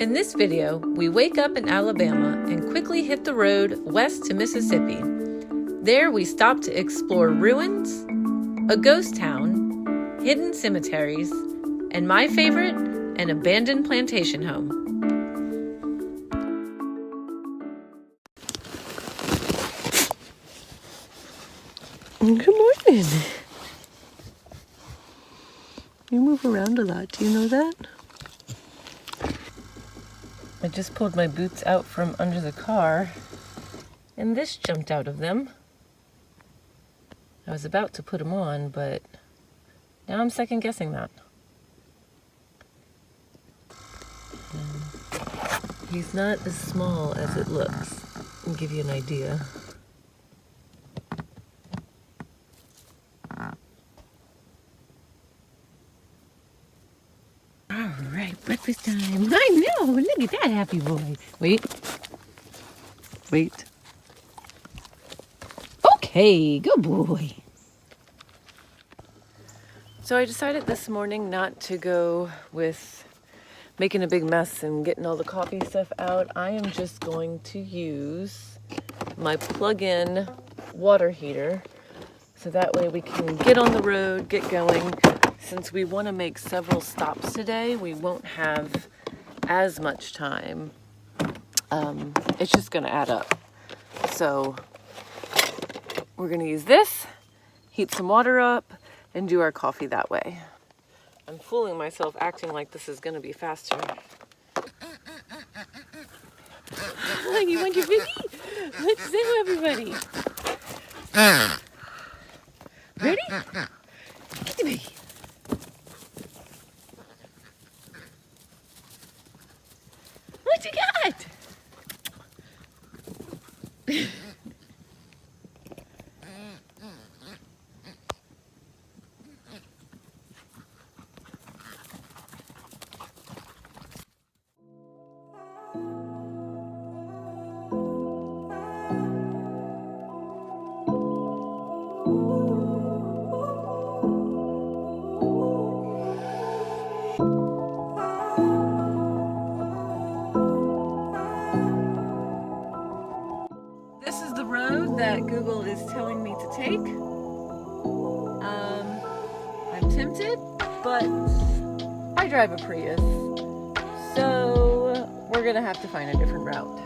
In this video, we wake up in Alabama and quickly hit the road west to Mississippi. There we stop to explore ruins, a ghost town, hidden cemeteries, and my favorite, an abandoned plantation home. Good morning. You move around a lot, do you know that? I just pulled my boots out from under the car, and this jumped out of them. I was about to put them on, but now I'm second guessing that. And he's not as small as it looks. I'll give you an idea. All right, breakfast time. I know, look at that happy boy. Wait. Okay, good boy. So I decided this morning not to go with making a big mess and getting all the coffee stuff out. I am just going to use my plug-in water heater so that way we can get on the road, get going. Since we want to make several stops today, we won't have as much time. It's just going to add up. So we're going to use this, heat some water up, and do our coffee that way. I'm fooling myself acting like this is going to be faster. Oh, you want your biggie? Let's say everybody. Ready? Get the biggie. What you got? This is the road that Google is telling me to take. I'm tempted, but I drive a Prius, so we're gonna have to find a different route.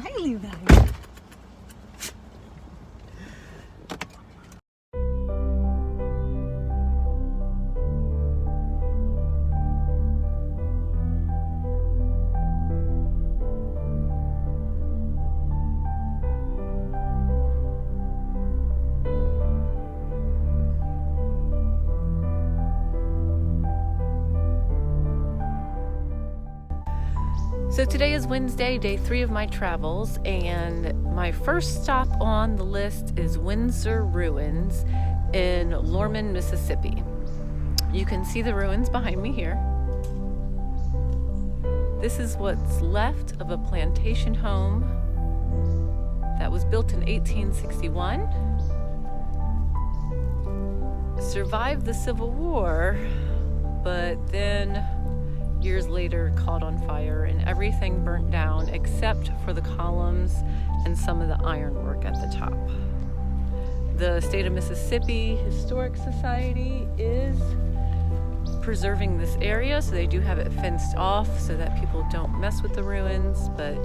I leave that. So today is Wednesday, day 3 of my travels, and my first stop on the list is Windsor Ruins in Lorman, Mississippi. You can see the ruins behind me here. This is what's left of a plantation home that was built in 1861. Survived the Civil War, but then years later caught on fire and everything burnt down except for the columns and some of the ironwork at the top. The State of Mississippi Historic Society is preserving this area, so they do have it fenced off so that people don't mess with the ruins, but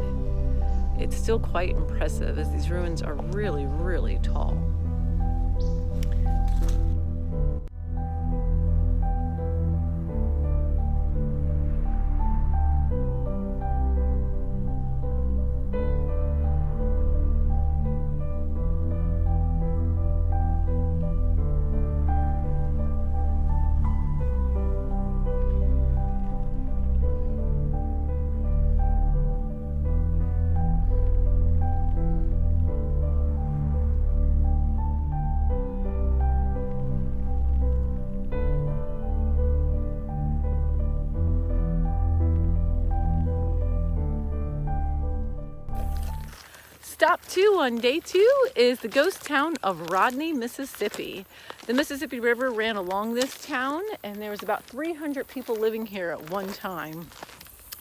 it's still quite impressive as these ruins are really, really tall. Stop 2 on day 2 is the ghost town of Rodney, Mississippi. The Mississippi River ran along this town, and there was about 300 people living here at one time.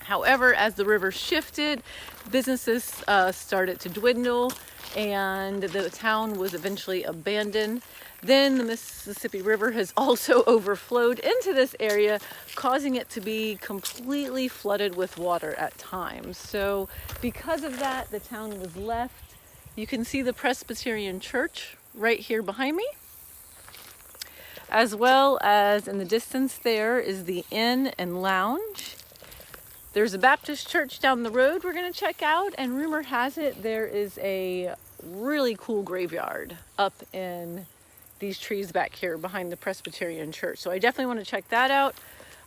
However, as the river shifted, businesses started to dwindle, and the town was eventually abandoned. Then the Mississippi River has also overflowed into this area, causing it to be completely flooded with water at times. So because of that, the town was left. You can see the Presbyterian church right here behind me, as well as in the distance there is the inn and lounge. There's a Baptist church down the road we're going to check out, and rumor has it there is a really cool graveyard up in these trees back here behind the Presbyterian church. So I definitely want to check that out.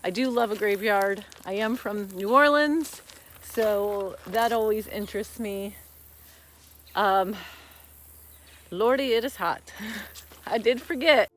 I do love a graveyard. I am from New Orleans, so that always interests me. Lordy, it is hot. I did forget.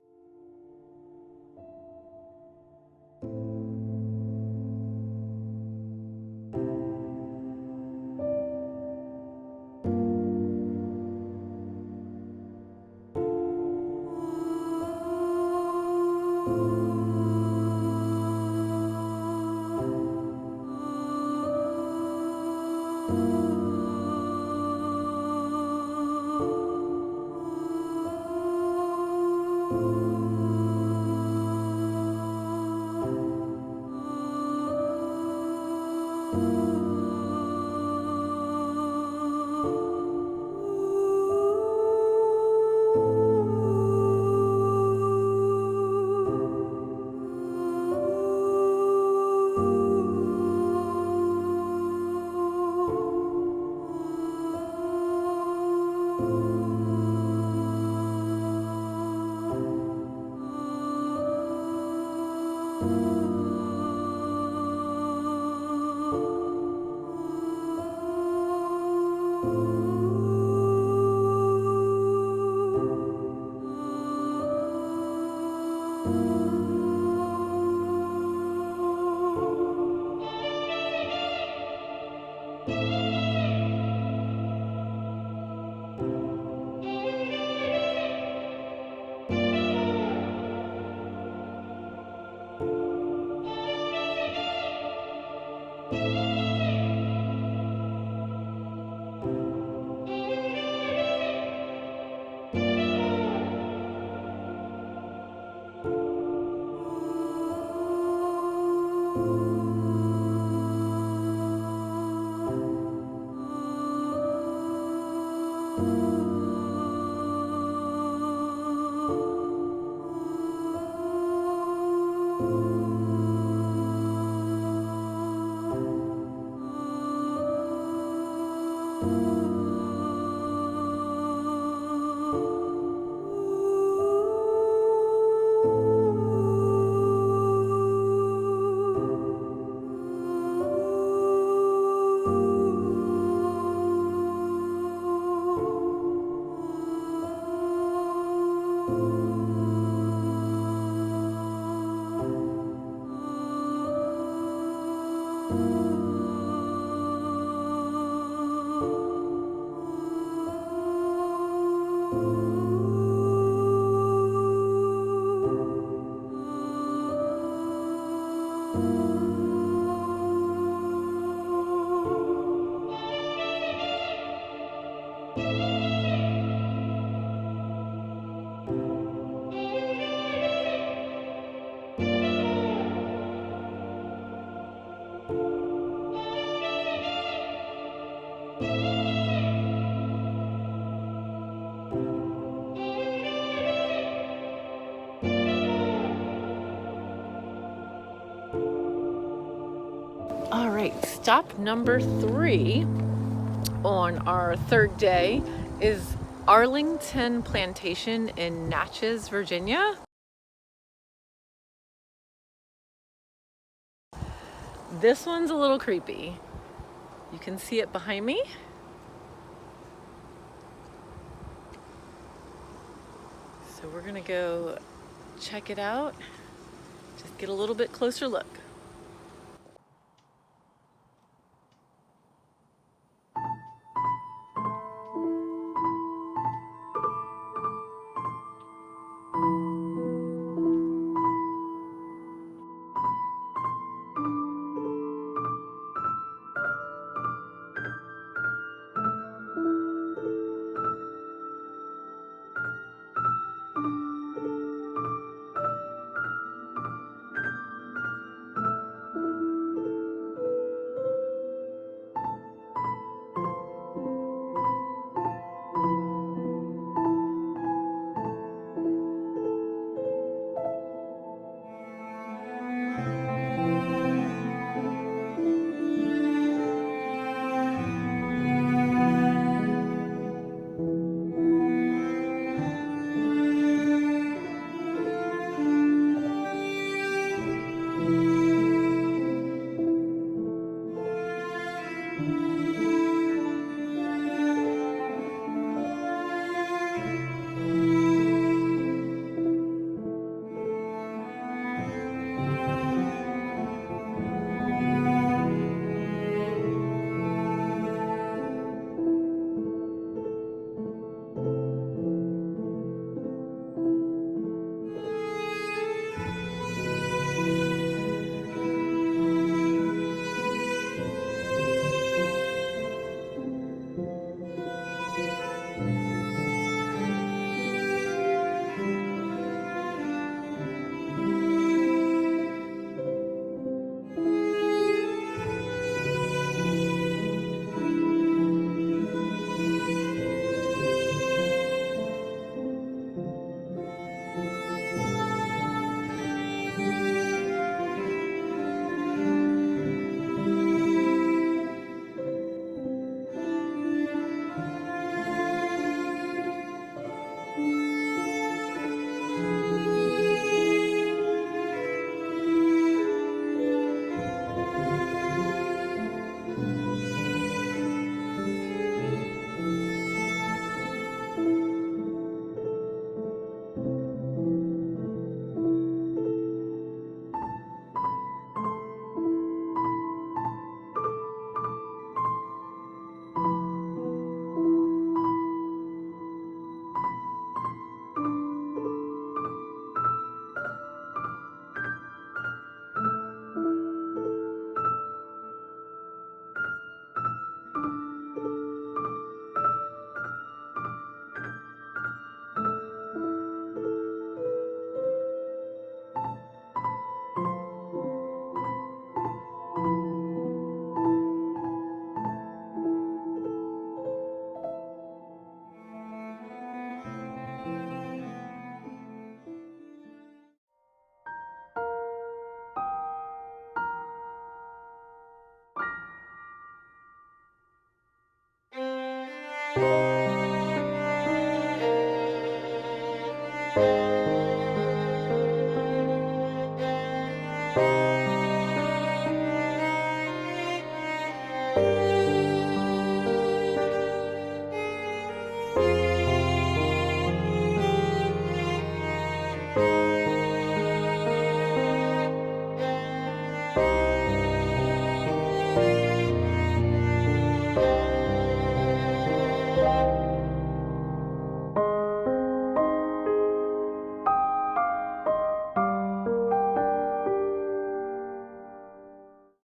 All right, stop number 3 on our 3rd day is Arlington Plantation in Natchez, Virginia. This one's a little creepy. You can see it behind me. So we're gonna go check it out. Just get a little bit closer look.